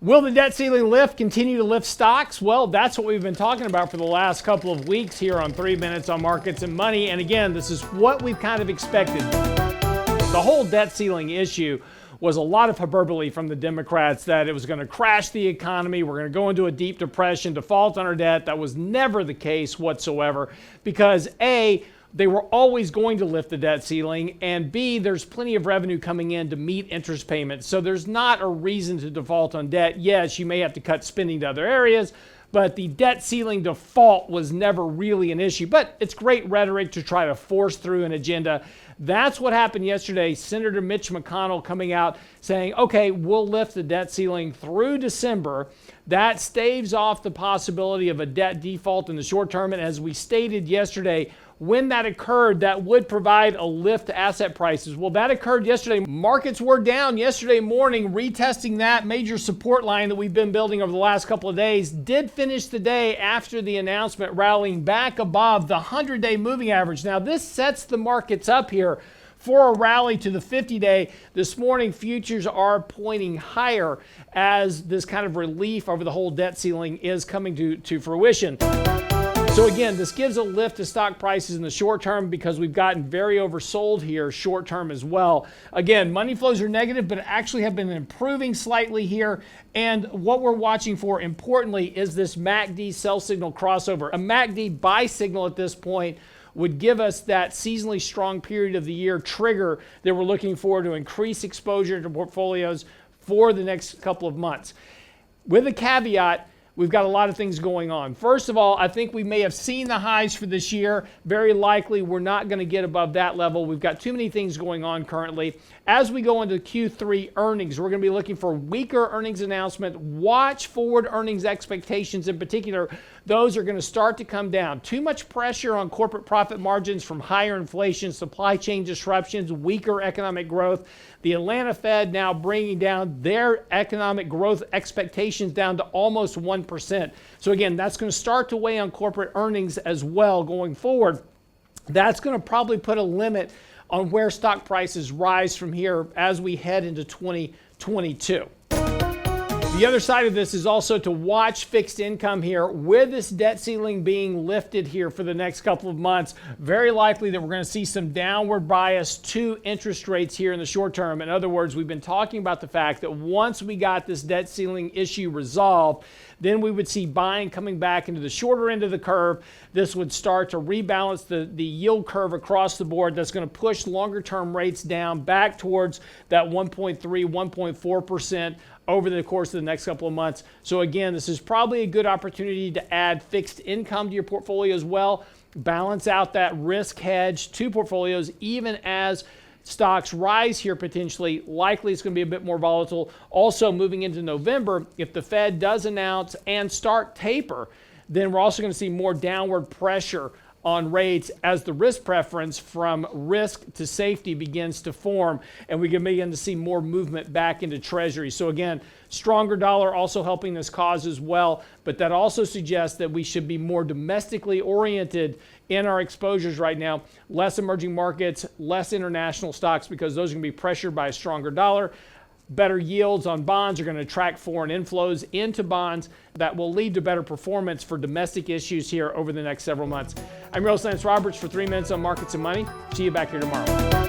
Will the debt ceiling lift continue to lift stocks? Well, that's what we've been talking about for the last couple of weeks here on 3 Minutes on Markets and Money. And again, this is what we've kind of expected. The whole debt ceiling issue was a lot of hyperbole from the Democrats that it was going to crash the economy. We're going to go into a deep depression, default on our debt. That was never the case whatsoever because A, they were always going to lift the debt ceiling, and B, there's plenty of revenue coming in to meet interest payments. So there's not a reason to default on debt. Yes, you may have to cut spending to other areas, but the debt ceiling default was never really an issue. But it's great rhetoric to try to force through an agenda. That's what happened yesterday. Senator Mitch McConnell coming out saying, okay, we'll lift the debt ceiling through December. That staves off the possibility of a debt default in the short term. And as we stated yesterday, when that occurred, that would provide a lift to asset prices. Well, that occurred yesterday. Markets were down yesterday morning, retesting that major support line that we've been building over the last couple of days. Did finish the day after the announcement rallying back above the 100-day moving average. Now, this sets the markets up here for a rally to the 50-day. This morning, futures are pointing higher as this kind of relief over the whole debt ceiling is coming to fruition. So again, this gives a lift to stock prices in the short term because we've gotten very oversold here short term as well. Again, money flows are negative, but actually have been improving slightly here. And what we're watching for, importantly, is this MACD sell signal crossover. A MACD buy signal at this point would give us that seasonally strong period of the year trigger that we're looking for to increase exposure to portfolios for the next couple of months. With a caveat, we've got a lot of things going on. First of all, I think we may have seen the highs for this year. Very likely we're not going to get above that level. We've got too many things going on currently. As we go into Q3 earnings, we're going to be looking for weaker earnings announcement. Watch forward earnings expectations in particular. Those are going to start to come down. Too much pressure on corporate profit margins from higher inflation, supply chain disruptions, weaker economic growth. The Atlanta Fed now bringing down their economic growth expectations down to almost 1%. So again, that's going to start to weigh on corporate earnings as well going forward. That's going to probably put a limit on where stock prices rise from here as we head into 2022. The other side of this is also to watch fixed income here. With this debt ceiling being lifted here for the next couple of months, very likely that we're going to see some downward bias to interest rates here in the short term. In other words, we've been talking about the fact that once we got this debt ceiling issue resolved, then we would see buying coming back into the shorter end of the curve. This would start to rebalance the yield curve across the board. That's going to push longer term rates down back towards that 1.3, 1.4% over the course of the next couple of months. So again, this is probably a good opportunity to add fixed income to your portfolio as well. Balance out that risk hedge to portfolios even as stocks rise here potentially. Likely it's going to be a bit more volatile. Also moving into November, if the Fed does announce and start taper, then we're also going to see more downward pressure on rates as the risk preference from risk to safety begins to form, and we can begin to see more movement back into Treasury. So again, stronger dollar also helping this cause as well, but that also suggests that we should be more domestically oriented in our exposures right now. Less emerging markets, less international stocks, because those are going to be pressured by a stronger dollar. Better yields on bonds are going to attract foreign inflows into bonds that will lead to better performance for domestic issues here over the next several months. I'm Real Lance Roberts for 3 Minutes on Markets and Money. See you back here tomorrow.